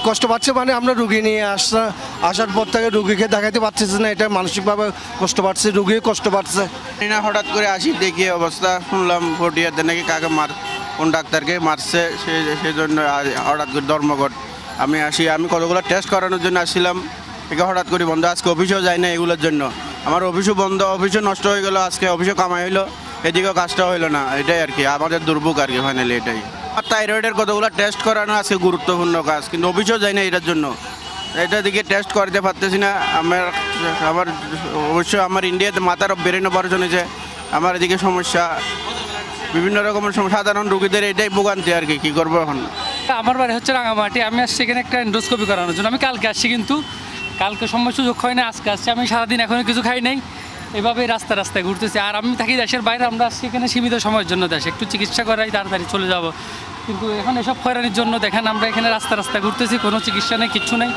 কষ্ট পাচ্ছে মানে আমরা রুগী নিয়ে আসার পর থেকে রুগীকে দেখাতে পারতেছি না, এটা মানসিকভাবে কষ্ট পাচ্ছে, রুগীও কষ্ট পাচ্ছে। না হঠাৎ করে আসি দেখি অবস্থা, শুনলাম ভটিয়াতে নাকি কাকে কোন ডাক্তারকে মারছে, সেই জন্য হঠাৎ করে ধর্মঘট। আমি কতগুলো টেস্ট করানোর জন্য আসছিলাম, একে হঠাৎ করে বন্ধ। আজকে অফিসেও যাই না এগুলোর জন্য, আমার অফিসও বন্ধ, অফিসও নষ্ট হয়ে গেল, আজকে অফিসও কামাই হইলো, এদিকেও কাজটা হইলো না। এটাই আর কি আমাদের দুর্ভোগ আর কি, ফাইনালি এটাই। আর থাইরয়েডের কতগুলো টেস্ট করানো আজকে গুরুত্বপূর্ণ কাজ, কিন্তু অফিসেও যাই না এটার জন্য, এটার দিকে টেস্ট করতে পারতেছি না। আমার অবশ্য আমার ইন্ডিয়াতে মাথার ব্রেন অপারেশন হয়েছে, আমার এদিকে সমস্যা, বিভিন্ন রকমের সাধারণ রোগীদের এটাই ভোগান্তি আর কি, কী করবো এখন। আমার বাড়ি হচ্ছে রাঙামাটি, আমি আসছি এখানে একটা এন্ডোস্কোপি করানোর জন্য। আমি কালকে আসছি, কিন্তু কালকে সময় সুযোগ হয় না, আজকে আসছি। আমি সারাদিন এখনও কিছু খাই নাই, এভাবেই রাস্তায় ঘুরতেছি। আর আমি থাকি দেশের বাইরে, আমরা আসছি এখানে সীমিত সময়ের জন্য দেশে একটু চিকিৎসা করাই, তাড়াতাড়ি চলে যাব। কিন্তু এখন এসব হয়রানির জন্য দেখেন আমরা এখানে রাস্তায় ঘুরতেছি, কোনো চিকিৎসা নেই, কিচ্ছু নেই।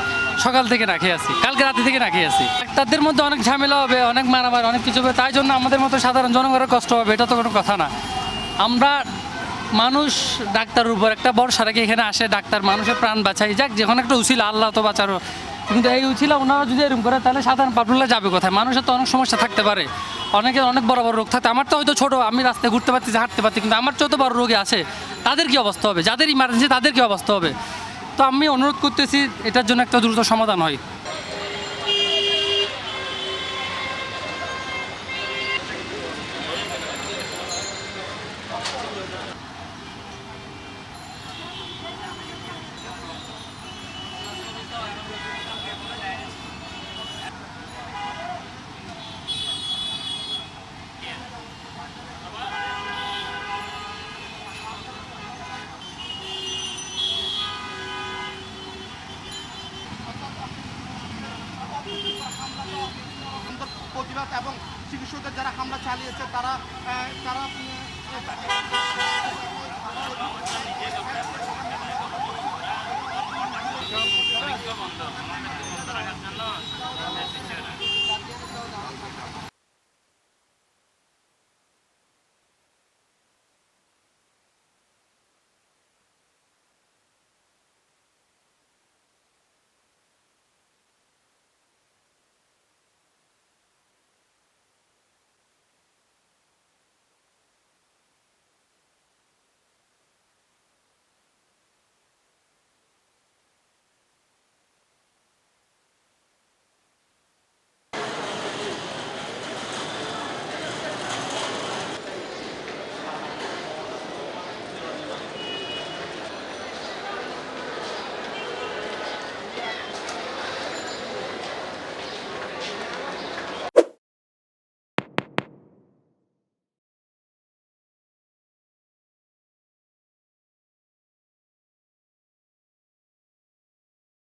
সকাল থেকে না খেয়ে আছি, কালকে রাতে থেকে না খেয়ে আছি। ডাক্তারদের মধ্যে অনেক ঝামেলা হবে, অনেক মারামারি, অনেক কিছু হবে, তাই জন্য আমাদের মতো সাধারণ জনগণের কষ্ট হবে, এটা তো কোনো কথা না। আমরা মানুষ ডাক্তারের উপর একটা ভরসা রেখে এখানে আসে, ডাক্তার মানুষের প্রাণ বাঁচাই, যাক যখন একটা উচিলা, আল্লাহ তো বাঁচারও। কিন্তু এই উচিলা ওনারা যদি এরকম করে, তাহলে সাধারণ পাবলিকরা যাবে কোথায়? মানুষের তো অনেক সমস্যা থাকতে পারে, অনেকের অনেক বড় বড় রোগ থাকতে। আমার তো হয়তো ছোটো, আমি রাস্তায় ঘুরতে পারতেছি, হাঁটতে পারছি, কিন্তু আমার চেয়েও তো বড় রোগী আছে, তাদের কী অবস্থা হবে? যাদের ইমার্জেন্সি তাদের কী অবস্থা হবে? তো আমি অনুরোধ করতেছি এটার জন্য একটা দ্রুত সমাধান হয়। প্রতিবাদ এবং চিকিৎসকদের যারা হামলা চালিয়েছে তারা তারা